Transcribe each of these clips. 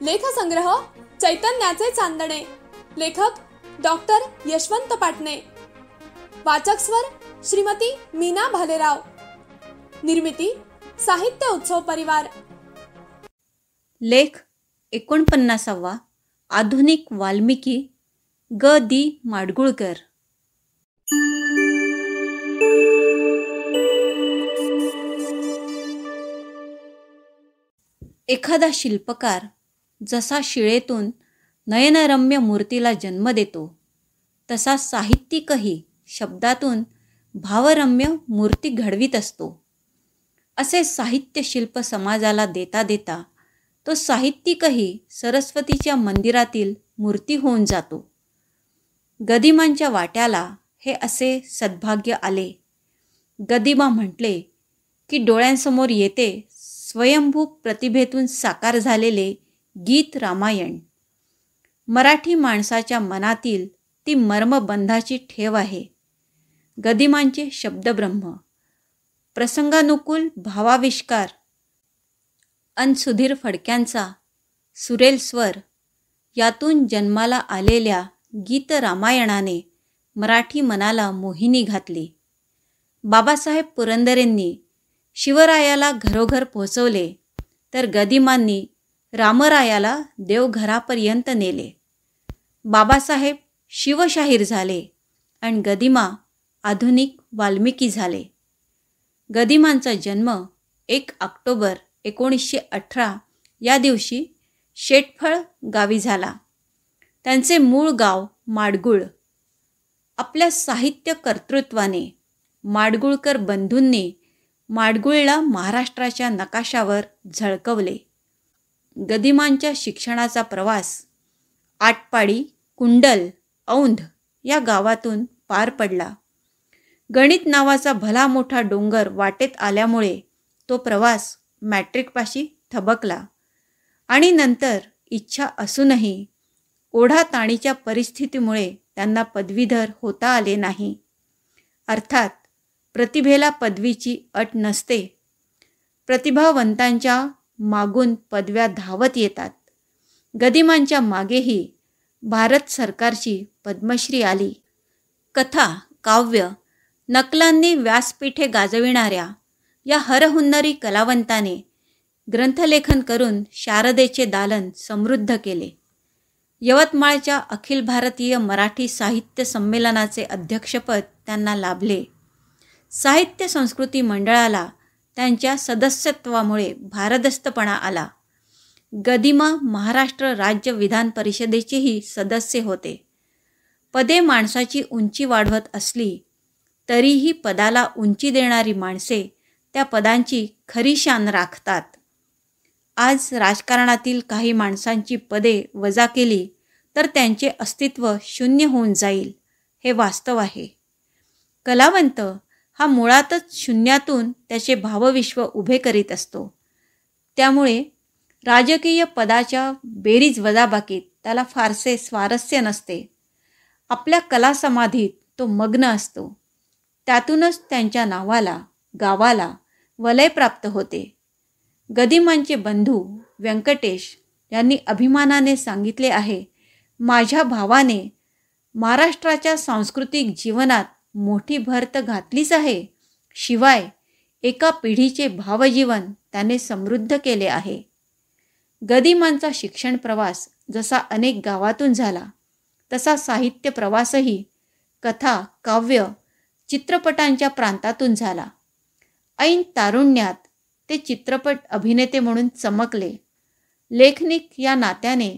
लेखसंग्रह चैतन्याचे चांदणे. लेखक डॉक्टर यशवंत पाटणे. वाचक स्वर श्रीमती मीना भालेराव. निर्मिती साहित्य उत्सव परिवार. लेख 49वा. आधुनिक वाल्मिकी. ग. दी. माडगुळकर. एखादा शिल्पकार जसा शिळेतून नयनरम्य मूर्तीला जन्म देतो, तसा साहित्यिकही शब्दातून भावरम्य मूर्ती घडवीत असतो. असे साहित्य शिल्प समाजाला देता देता तो साहित्यिकही सरस्वतीच्या मंदिरातील मूर्ती होऊन जातो. गदिमांच्या वाट्याला हे असे सद्भाग्य आले. गदिमा म्हटले की डोळ्यांसमोर येते स्वयंभू प्रतिभेतून साकार झालेले गीत रामायण. मराठी माणसाच्या मनातील ती मर्मबंधाची ठेव आहे. गदिमांचे शब्दब्रह्म, प्रसंगानुकूल भावाविष्कार अन सुधीर फडक्यांचा सुरेल स्वर यातून जन्माला आलेल्या गीत रामायणाने मराठी मनाला मोहिनी घातली. बाबासाहेब पुरंदरेंनी शिवरायाला घरोघर पोहोचवले, तर गदिमांनी रामरायाला देवघरापर्यंत नेले. बाबासाहेब शिवशाहीर झाले आणि गदिमा आधुनिक वाल्मिकी झाले. गदिमांचा जन्म 1 ऑक्टोबर 1918 या दिवशी शेटफळ गावी झाला. त्यांचे मूळ गाव माडगुळ. आपल्या साहित्य कर्तृत्वाने माडगुळकर बंधूंनी माडगुळला महाराष्ट्राच्या नकाशावर झळकवले. गदिमांच्या शिक्षणाचा प्रवास आटपाडी, कुंडल, औंध या गावातून पार पडला. गणित नावाचा भला मोठा डोंगर वाटेत आल्यामुळे तो प्रवास मॅट्रिकपाशी थबकला आणि नंतर इच्छा असूनही ओढाताणीच्या परिस्थितीमुळे त्यांना पदवीधर होता आले नाही. अर्थात प्रतिभेला पदवीची अट नसते. प्रतिभावंतांच्या मागून पदव्या धावत येतात. गदिमांच्या मागेही भारत सरकारची पद्मश्री आली. कथा, काव्य, नकलांनी व्यासपीठे गाजविणाऱ्या या हरहुन्नरी कलावंताने ग्रंथलेखन करून शारदेचे दालन समृद्ध केले. यवतमाळच्या अखिल भारतीय मराठी साहित्य संमेलनाचे अध्यक्षपद त्यांना लाभले. साहित्य संस्कृती मंडळाला त्यांच्या सदस्यत्वामुळे भारदस्तपणा आला. गदिमा महाराष्ट्र राज्य विधान परिषदेचेही सदस्य होते. पदे माणसाची उंची वाढवत असली तरीही पदाला उंची देणारी माणसे त्या पदांची खरी शान राखतात. आज राजकारणातील काही माणसांची पदे वजा केली तर त्यांचे अस्तित्व शून्य होऊन जाईल, हे वास्तव आहे. कलावंत हा मुळातच शून्यातून त्याचे भावविश्व उभे करीत असतो. त्यामुळे राजकीय पदाच्या बेरीज वजाबाकीत त्याला फारसे स्वारस्य नसते. आपल्या कलासमाधीत तो मग्न असतो. त्यातूनच त्यांच्या नावाला, गावाला वलय प्राप्त होते. गदिमांचे बंधू व्यंकटेश यांनी अभिमानाने सांगितले आहे, माझ्या भावाने महाराष्ट्राच्या सांस्कृतिक जीवनात मोठी भर तर घातलीच आहे, शिवाय एका पिढीचे भावजीवन त्याने समृद्ध केले आहे. गदिमांचा शिक्षण प्रवास जसा अनेक गावातून झाला, तसा साहित्य प्रवासही कथा, काव्य, चित्रपटांच्या प्रांतातून झाला. ऐन तारुण्यात ते चित्रपट अभिनेते म्हणून चमकले. लेखनिक या नात्याने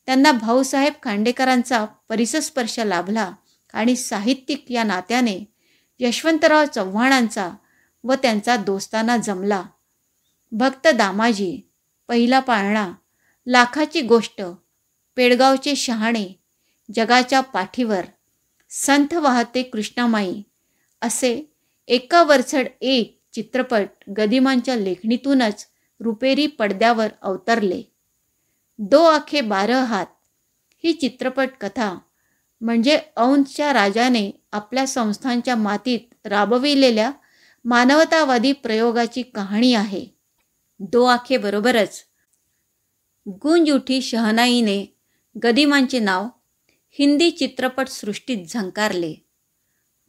त्यांना भाऊसाहेब खांडेकरांचा परिसस्पर्श लाभला आणि साहित्यिक या नात्याने यशवंतराव चव्हाणांचा व त्यांचा दोस्ताना जमला. भक्त दामाजी, पहिला पाळणा, लाखाची गोष्ट, पेडगावचे शहाणे, जगाच्या पाठीवर, संथ वाहते कृष्णामाई असे एका वरचढ एक चित्रपट गदिमांच्या लेखणीतूनच रुपेरी पडद्यावर अवतरले. 2 आखे 12 हात ही चित्रपट कथा म्हणजे औंधच्या राजाने आपल्या संस्थांच्या मातीत राबविलेल्या मानवतावादी प्रयोगाची कहाणी आहे. 2 आखे बरोबरच गुंज उठी शहनाईने गदिमांचे नाव हिंदी चित्रपटसृष्टीत झंकारले.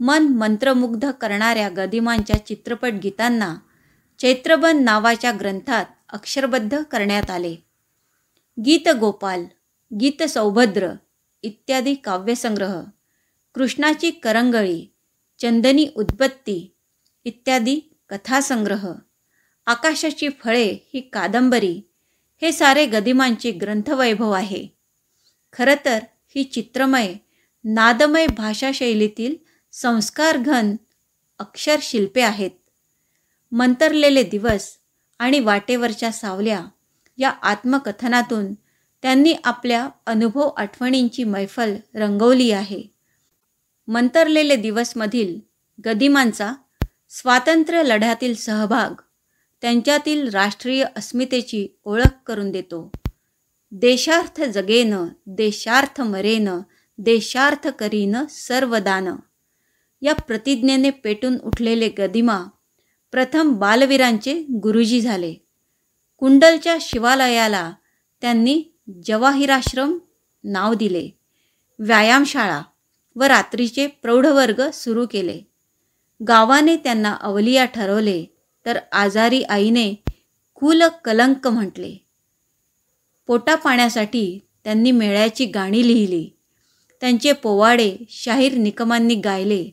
मन मंत्रमुग्ध करणाऱ्या गदिमांच्या चित्रपट गीतांना चैत्रबन नावाच्या ग्रंथात अक्षरबद्ध करण्यात आले. गीत गोपाल, गीत सौभद्र इत्यादी काव्यसंग्रह, कृष्णाची करंगळी, चंदनी उद्बत्ती इत्यादी कथासंग्रह, आकाशाची फळे ही कादंबरी, हे सारे गदिमांचे ग्रंथवैभव आहे. खरं तर ही चित्रमय नादमय भाषाशैलीतील संस्कारघन अक्षरशिल्पे आहेत. मंतरलेले दिवस आणि वाटेवरच्या सावल्या या आत्मकथनातून त्यांनी आपल्या अनुभव आठवणींची मैफल रंगवली आहे. मंतरलेले दिवसमधील गदिमांचा स्वातंत्र्य लढ्यातील सहभाग त्यांच्यातील राष्ट्रीय अस्मितेची ओळख करून देतो. देशार्थ जगेन, देशार्थ मरेन, देशार्थ करीन सर्वदान या प्रतिज्ञेने पेटून उठलेले गदिमा प्रथम बालवीरांचे गुरुजी झाले. कुंडलच्या शिवालयाला त्यांनी जवाहिराश्रम नाव दिले. व्यायामशाळा व रात्रीचे प्रौढवर्ग सुरू केले. गावाने त्यांना अवलिया ठरवले तर आजारी आईने कुल कलंक म्हटले. पोटापाण्यासाठी त्यांनी मेळ्याची गाणी लिहिली. त्यांचे पोवाडे शाहीर निकमांनी गायले.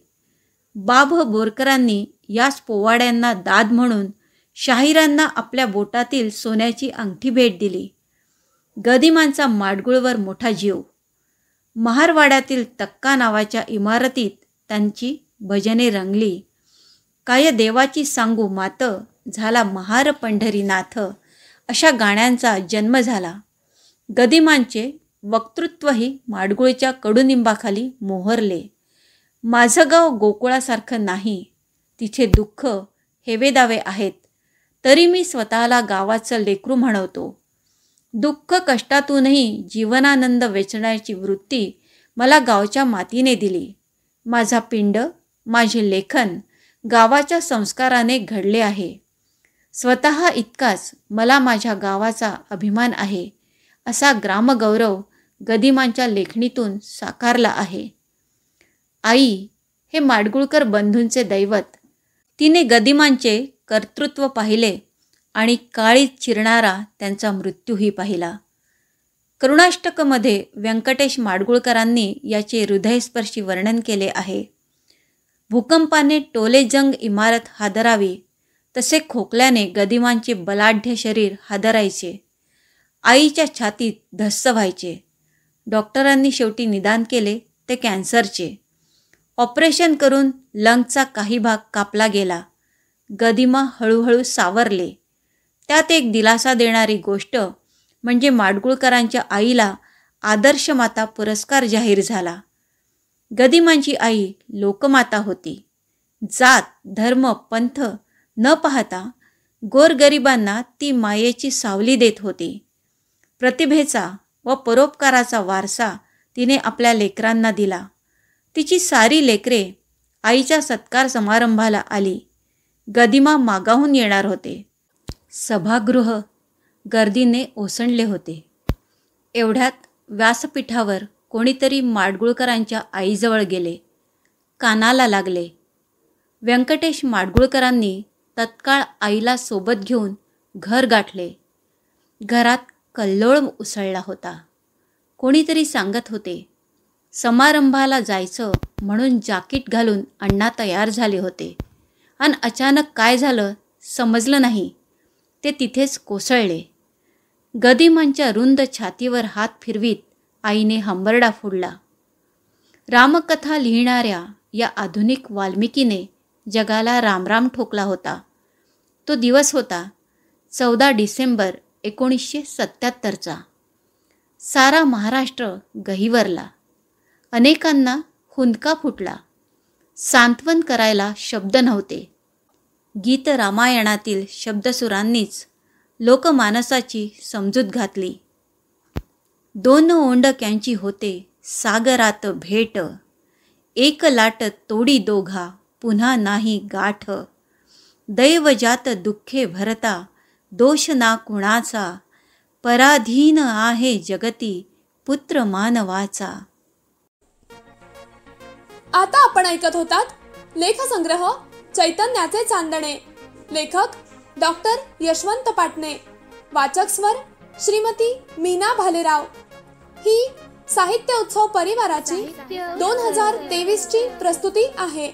बाभ बोरकरांनी याच पोवाड्यांना दाद म्हणून शाहिरांना आपल्या बोटातील सोन्याची अंगठी भेट दिली. गदिमांचा माडगुळवर मोठा जीव. महारवाड्यातील तक्का नावाच्या इमारतीत त्यांची भजने रंगली. काय देवाची सांगू मात, झाला महार पंढरीनाथ अशा गाण्यांचा जन्म झाला. गदिमांचे वक्तृत्वही माडगुळच्या कडुनिंबाखाली मोहरले. माझं गाव गोकुळासारखं नाही, तिथे दुःख हेवेदावे आहेत, तरी मी स्वतःला गावाचं लेकरू म्हणवतो. दुःख कष्टातूनही जीवनानंद वेचण्याची वृत्ती मला गावच्या मातीने दिली. माझा पिंड, माझे लेखन गावाच्या संस्काराने घडले आहे. स्वतः इतकाच मला माझ्या गावाचा अभिमान आहे, असा ग्रामगौरव गदिमांच्या लेखणीतून साकारला आहे. आई हे माडगुळकर बंधूंचे दैवत. तिने गदिमांचे कर्तृत्व पाहिले आणि काळीत चिरणारा त्यांचा मृत्यूही पाहिला. करुणाष्टकमध्ये व्यंकटेश माडगुळकरांनी याचे हृदयस्पर्शी वर्णन केले आहे. भूकंपाने टोलेजंग इमारत हादरावी तसे खोकल्याने गदिमांचे बलाढ्य शरीर हादरायचे. आईच्या छातीत धस्स व्हायचे. डॉक्टरांनी शेवटी निदान केले ते कॅन्सरचे. ऑपरेशन करून लंगचा काही भाग कापला गेला. गदिमा हळूहळू सावरले. त्यात एक दिलासा देणारी गोष्ट म्हणजे माडगुळकरांच्या आईला आदर्श माता पुरस्कार जाहीर झाला. गदिमांची आई लोकमाता होती. जात धर्म पंथ न पाहता गोरगरिबांना ती मायेची सावली देत होती. प्रतिभेचा व परोपकाराचा वारसा तिने आपल्या लेकरांना दिला. तिची सारी लेकरे आईच्या सत्कार समारंभाला आली. गदिमा मागाहून येणार होते. सभागृह गर्दीने ओसंडले होते. एवढ्यात व्यासपीठावर कोणीतरी माडगुळकरांच्या आईजवळ गेले. कानाला लागले. व्यंकटेश माडगुळकरांनी तत्काळ आईला सोबत घेऊन घर गाठले. घरात कल्लोळ उसळला होता. कोणीतरी सांगत होते, समारंभाला जायचं म्हणून जाकीट घालून अण्णा तयार झाले होते आणि अचानक काय झालं समजलं नाही. ते तिथेच कोसळले. गदिमांच्या रुंद छातीवर हात फिरवीत आईने हंबरडा फोडला. रामकथा लिहिणाऱ्या या आधुनिक वाल्मिकीने जगाला रामराम ठोकला होता. तो दिवस होता 14 डिसेंबर 1977चा. सारा महाराष्ट्र गहिवरला. अनेकांना हुंदका फुटला. सांत्वन करायला शब्द नव्हते. गीत रामायणातील शब्दसुरांनीच लोकमानसाची समजूत घातली. दोन ओंडक्यांची होते सागरात भेट, एक लाट तोडी दोघा पुन्हा नाही गाठ. दैवजात दुःखे भरता दोष ना कुणाचा, पराधीन आहे जगती पुत्र मानवाचा. आता आपण ऐकत होतात लेखसंग्रह चैतन्याचे चांदणे. लेखक डॉक्टर यशवंत पाटणे. वाचक स्वर श्रीमती मीना भालेराव. ही साहित्य उत्सव परिवाराची 2023 ची प्रस्तुती आहे.